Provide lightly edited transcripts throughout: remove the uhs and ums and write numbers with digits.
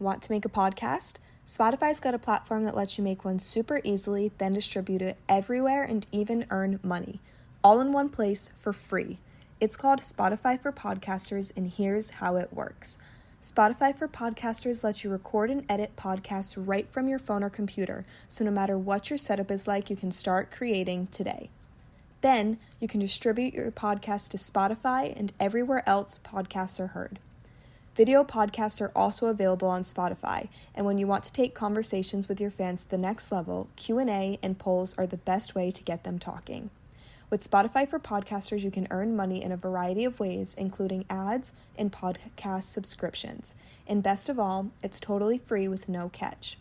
Want to make a podcast? Spotify's got a platform that lets you make one super easily, then distribute it everywhere and even earn money, all in one place for free. It's called Spotify for Podcasters, and here's how it works. Spotify for Podcasters lets you record and edit podcasts right from your phone or computer, so no matter what your setup is like, you can start creating today. Then, you can distribute your podcast to Spotify and everywhere else podcasts are heard. Video podcasts are also available on Spotify, and when you want to take conversations with your fans to the next level, Q&A and polls are the best way to get them talking. With Spotify for Podcasters, you can earn money in a variety of ways, including ads and podcast subscriptions. And best of all, it's totally free with no catch.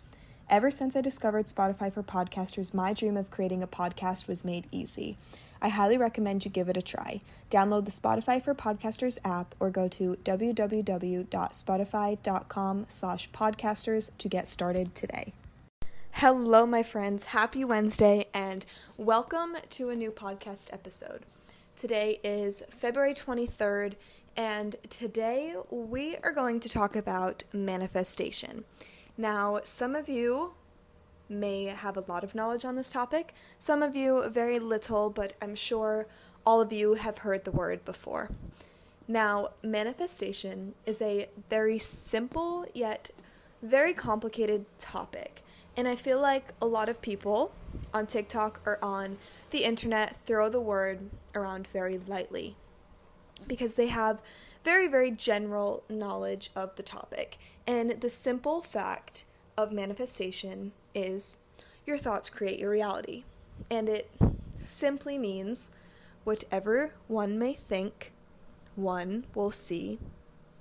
Ever since I discovered Spotify for Podcasters, my dream of creating a podcast was made easy. I highly recommend you give it a try. Download the Spotify for Podcasters app or go to www.spotify.com/podcasters to get started today. Hello, my friends. Happy Wednesday and welcome to a new podcast episode. Today is February 23rd, and today we are going to talk about manifestation. Now, some of you may have a lot of knowledge on this topic, some of you very little, but I'm sure all of you have heard the word before. Now, manifestation is a very simple yet very complicated topic, and I feel like a lot of people on TikTok or on the internet throw the word around very lightly because they have very, very general knowledge of the topic. And the simple fact of manifestation is your thoughts create your reality. And it simply means whatever one may think, one will see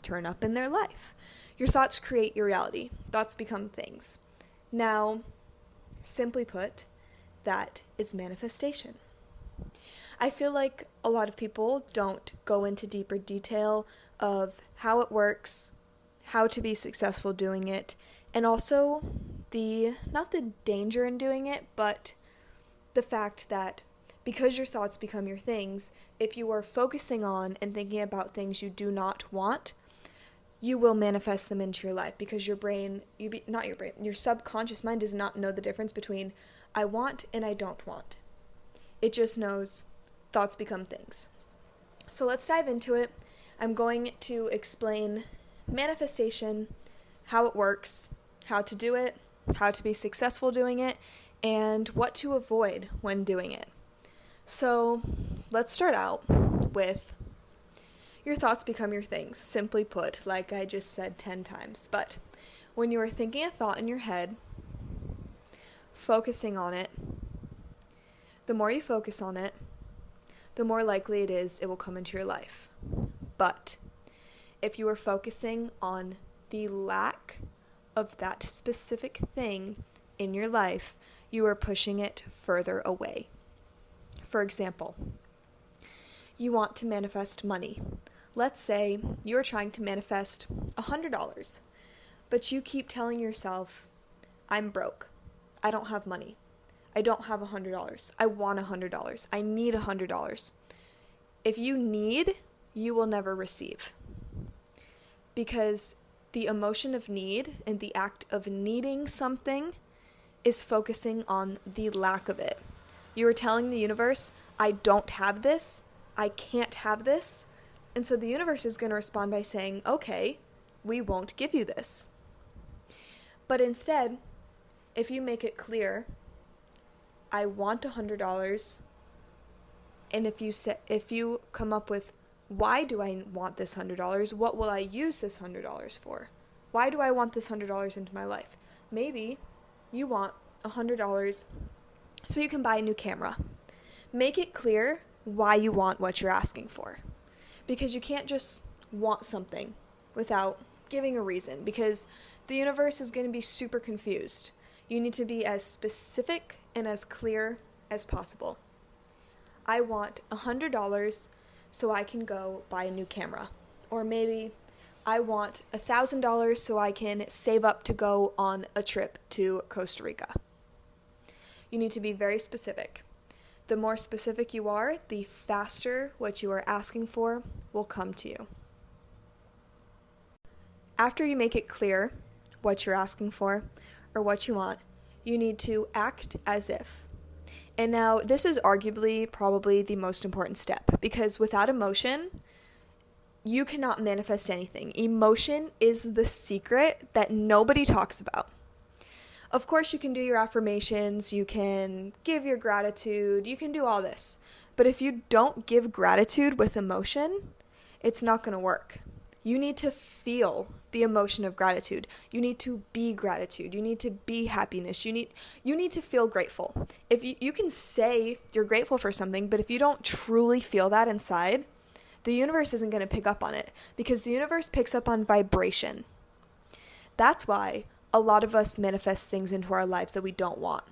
turn up in their life. Your thoughts create your reality. Thoughts become things. Now, simply put, that is manifestation. I feel like a lot of people don't go into deeper detail of how it works, how to be successful doing it, and also not the danger in doing it, but the fact that because your thoughts become your things, if you are focusing on and thinking about things you do not want, you will manifest them into your life because your subconscious mind does not know the difference between I want and I don't want. It just knows thoughts become things. So let's dive into it. I'm going to explain manifestation, how it works, how to do it, how to be successful doing it, and what to avoid when doing it. So let's start out with your thoughts become your things, simply put, like I just said 10 times. But when you are thinking a thought in your head, focusing on it, the more you focus on it, the more likely it is it will come into your life. But if you are focusing on the lack of that specific thing in your life, you are pushing it further away. For example, you want to manifest money. Let's say you're trying to manifest $100, but you keep telling yourself, I'm broke. I don't have money. I don't have $100. I want $100. I need $100. If you need, you will never receive. Because the emotion of need and the act of needing something is focusing on the lack of it. You are telling the universe, I don't have this, I can't have this, and so the universe is going to respond by saying, okay, we won't give you this. But instead, if you make it clear, I want $100, and if you come up with, why do I want this $100? What will I use this $100 for? Why do I want this $100 into my life? Maybe you want $100 so you can buy a new camera. Make it clear why you want what you're asking for. Because you can't just want something without giving a reason, because the universe is going to be super confused. You need to be as specific and as clear as possible. I want $100 so I can go buy a new camera. Or maybe I want $1,000 so I can save up to go on a trip to Costa Rica. You need to be very specific. The more specific you are, the faster what you are asking for will come to you. After you make it clear what you're asking for or what you want, you need to act as if. And now this is arguably probably the most important step, because without emotion, you cannot manifest anything. Emotion is the secret that nobody talks about. Of course, you can do your affirmations, you can give your gratitude, you can do all this. But if you don't give gratitude with emotion, it's not going to work. You need to feel the emotion of gratitude. You need to be gratitude. You need to be happiness. You need to feel grateful. If you can say you're grateful for something, but if you don't truly feel that inside, the universe isn't going to pick up on it, because the universe picks up on vibration. That's why a lot of us manifest things into our lives that we don't want.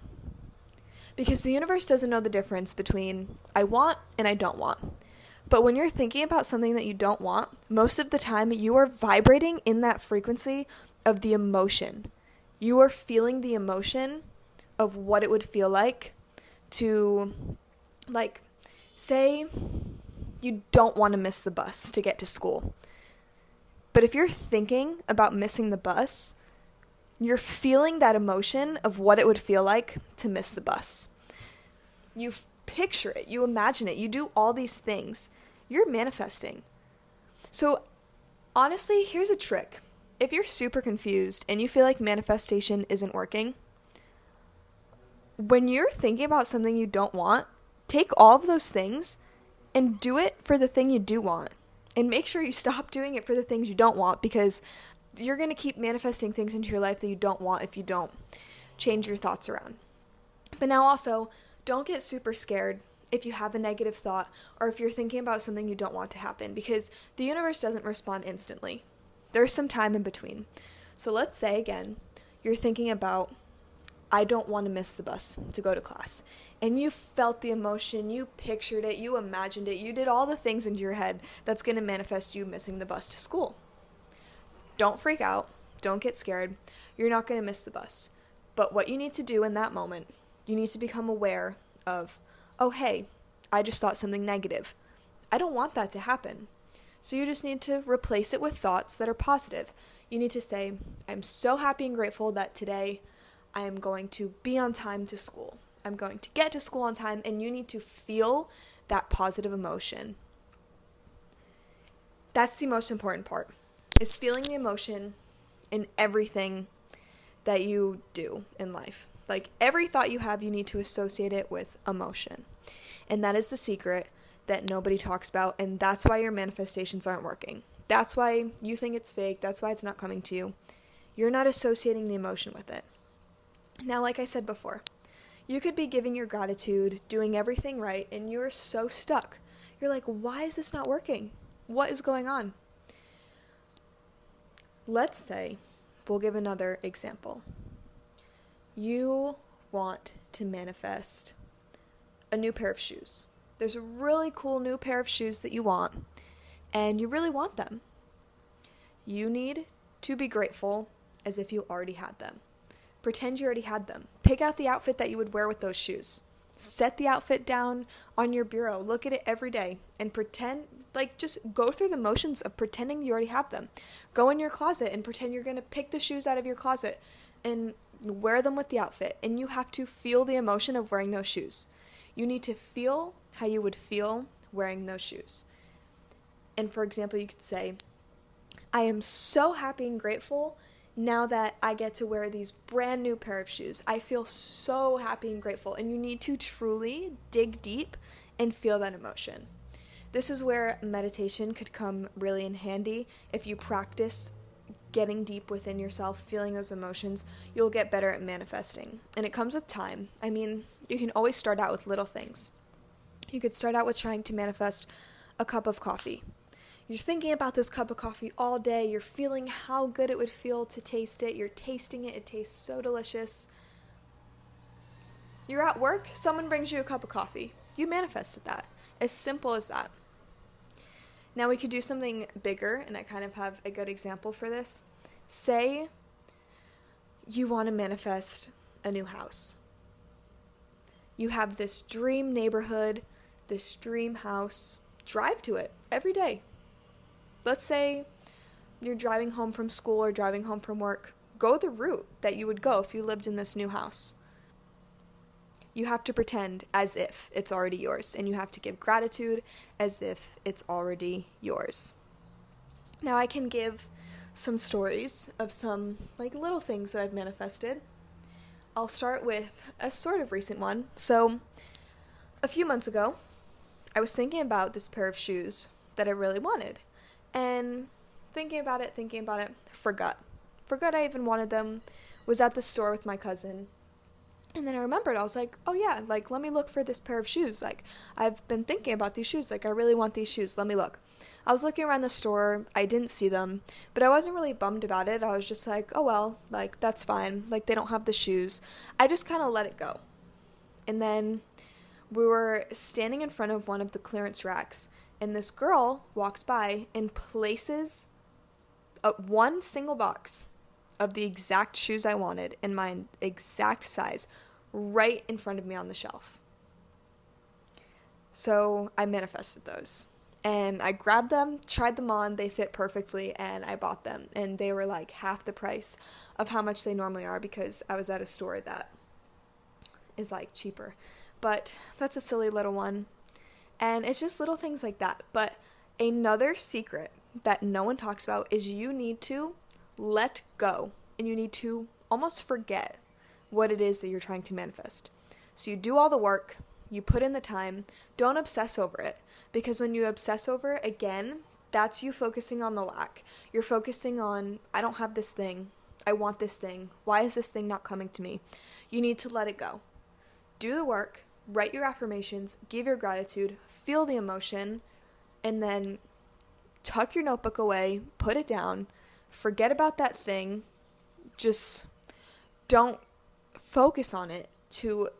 Because the universe doesn't know the difference between I want and I don't want. But when you're thinking about something that you don't want, most of the time you are vibrating in that frequency of the emotion. You are feeling the emotion of what it would feel like to, like, say you don't want to miss the bus to get to school. But if you're thinking about missing the bus, you're feeling that emotion of what it would feel like to miss the bus. You picture it, you imagine it, you do all these things. You're manifesting. So honestly, here's a trick. If you're super confused and you feel like manifestation isn't working, when you're thinking about something you don't want, take all of those things and do it for the thing you do want. And make sure you stop doing it for the things you don't want, because you're going to keep manifesting things into your life that you don't want if you don't change your thoughts around. But now also, don't get super scared if you have a negative thought or if you're thinking about something you don't want to happen, because the universe doesn't respond instantly. There's some time in between. So let's say, again, you're thinking about, I don't want to miss the bus to go to class. And you felt the emotion, you pictured it, you imagined it, you did all the things into your head that's going to manifest you missing the bus to school. Don't freak out. Don't get scared. You're not going to miss the bus. But what you need to do in that moment, you need to become aware of, oh, hey, I just thought something negative. I don't want that to happen. So you just need to replace it with thoughts that are positive. You need to say, I'm so happy and grateful that today I am going to be on time to school. I'm going to get to school on time, and you need to feel that positive emotion. That's the most important part, is feeling the emotion in everything that you do in life. Like, every thought you have, you need to associate it with emotion. And that is the secret that nobody talks about, and that's why your manifestations aren't working. That's why you think it's fake. That's why it's not coming to you. You're not associating the emotion with it. Now, like I said before, you could be giving your gratitude, doing everything right, and you're so stuck. You're like, why is this not working? What is going on? Let's say, we'll give another example. You want to manifest a new pair of shoes. There's a really cool new pair of shoes that you want, and you really want them. You need to be grateful as if you already had them. Pretend you already had them. Pick out the outfit that you would wear with those shoes. Set the outfit down on your bureau. Look at it every day and pretend, like, just go through the motions of pretending you already have them. Go in your closet and pretend you're going to pick the shoes out of your closet and wear them with the outfit. And you have to feel the emotion of wearing those shoes. You need to feel how you would feel wearing those shoes. And for example, you could say, I am so happy and grateful now that I get to wear these brand new pair of shoes. I feel so happy and grateful. And you need to truly dig deep and feel that emotion. This is where meditation could come really in handy. If you practice getting deep within yourself, feeling those emotions, you'll get better at manifesting. And it comes with time. I mean, you can always start out with little things. You could start out with trying to manifest a cup of coffee. You're thinking about this cup of coffee all day. You're feeling how good it would feel to taste it. You're tasting it. It tastes so delicious. You're at work. Someone brings you a cup of coffee. You manifested that. As simple as that. Now we could do something bigger, and I kind of have a good example for this. Say you want to manifest a new house. You have this dream neighborhood, this dream house. Drive to it every day. Let's say you're driving home from school or driving home from work. go the route that you would go if you lived in this new house. You have to pretend as if it's already yours, and you have to give gratitude as if it's already yours. Now I can give some stories of some little things that I've manifested. I'll start with a sort of recent one. So a few months ago, I was thinking about this pair of shoes that I really wanted, and thinking about it, forgot I even wanted them, was at the store with my cousin, and then I remembered, I was like, oh yeah, let me look for this pair of shoes, I've been thinking about these shoes, I really want these shoes, let me look. I was looking around the store, I didn't see them, but I wasn't really bummed about it. I was just like, oh well, that's fine, they don't have the shoes. I just kind of let it go. And then we were standing in front of one of the clearance racks, and this girl walks by and places one single box of the exact shoes I wanted in my exact size right in front of me on the shelf. So I manifested those. And I grabbed them, tried them on, they fit perfectly, and I bought them. And they were half the price of how much they normally are because I was at a store that is cheaper. But that's a silly little one. And it's just little things like that. But another secret that no one talks about is you need to let go. And you need to almost forget what it is that you're trying to manifest. So you do all the work, you put in the time, don't obsess over it. Because when you obsess over it, again, that's you focusing on the lack. You're focusing on, I don't have this thing. I want this thing. Why is this thing not coming to me? You need to let it go. Do the work, write your affirmations, give your gratitude, feel the emotion, and then tuck your notebook away, put it down, forget about that thing. Just don't focus on it to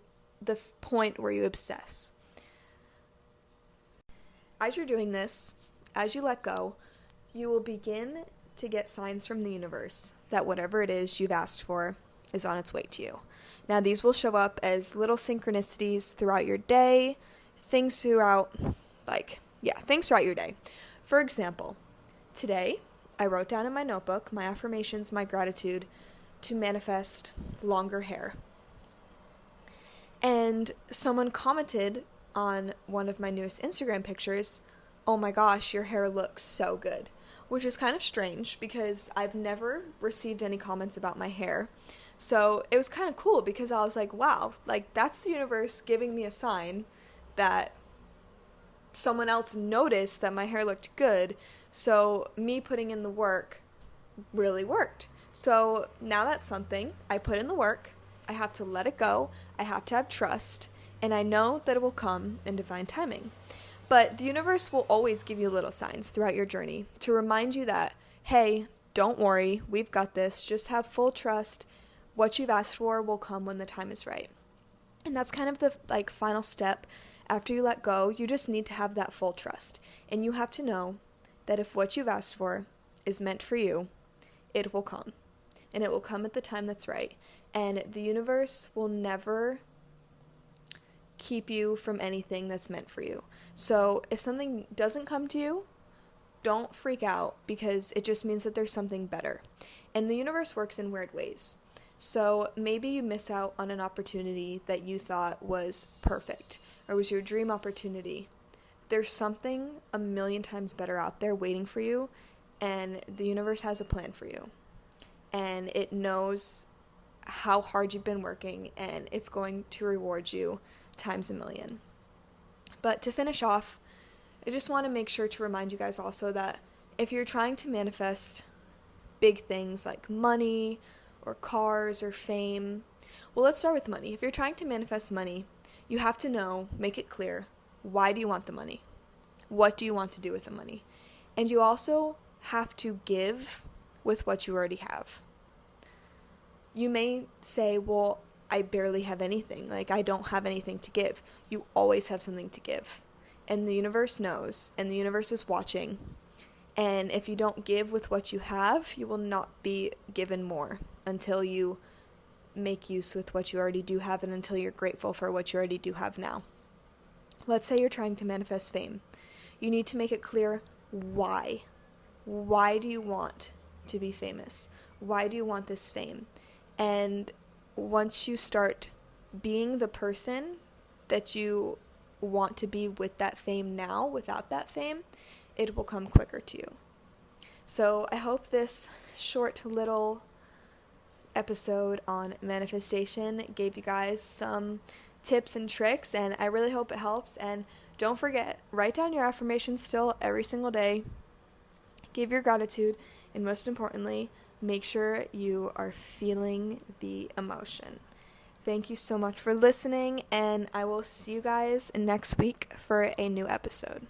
the point where you obsess. As you're doing this, as you let go, you will begin to get signs from the universe that whatever it is you've asked for is on its way to you. Now, these will show up as little synchronicities throughout your day, things throughout your day. For example, today, I wrote down in my notebook my affirmations, my gratitude to manifest longer hair. And someone commented on one of my newest Instagram pictures, oh my gosh, your hair looks so good, which is kind of strange because I've never received any comments about my hair. So it was kind of cool because I was like, wow, that's the universe giving me a sign that someone else noticed that my hair looked good. So me putting in the work really worked. So now that's something. I put in the work. I have to let it go. I have to have trust. And I know that it will come in divine timing. But the universe will always give you little signs throughout your journey to remind you that, hey, don't worry, we've got this. Just have full trust. What you've asked for will come when the time is right. And that's kind of the final step. After you let go, you just need to have that full trust. And you have to know that if what you've asked for is meant for you, it will come. And it will come at the time that's right. And the universe will never keep you from anything that's meant for you. So if something doesn't come to you, don't freak out because it just means that there's something better. And the universe works in weird ways. So maybe you miss out on an opportunity that you thought was perfect or was your dream opportunity. There's something a million times better out there waiting for you, and the universe has a plan for you. And it knows how hard you've been working, and it's going to reward you times a million. But to finish off, I just want to make sure to remind you guys also that if you're trying to manifest big things like money or cars or fame, well, let's start with money. If you're trying to manifest money, you have to know, make it clear, why do you want the money? What do you want to do with the money? And you also have to give with what you already have. You may say, well, I barely have anything. I don't have anything to give. You always have something to give. And the universe knows, and the universe is watching. And if you don't give with what you have, you will not be given more until you make use with what you already do have and until you're grateful for what you already do have now. Let's say you're trying to manifest fame. You need to make it clear why. Why do you want to be famous? why do you want this fame? And once you start being the person that you want to be with that fame now, without that fame, it will come quicker to you. So I hope this short little episode on manifestation gave you guys some tips and tricks, and I really hope it helps. And don't forget, write down your affirmations still every single day. Give your gratitude, and most importantly, make sure you are feeling the emotion. Thank you so much for listening, and I will see you guys next week for a new episode.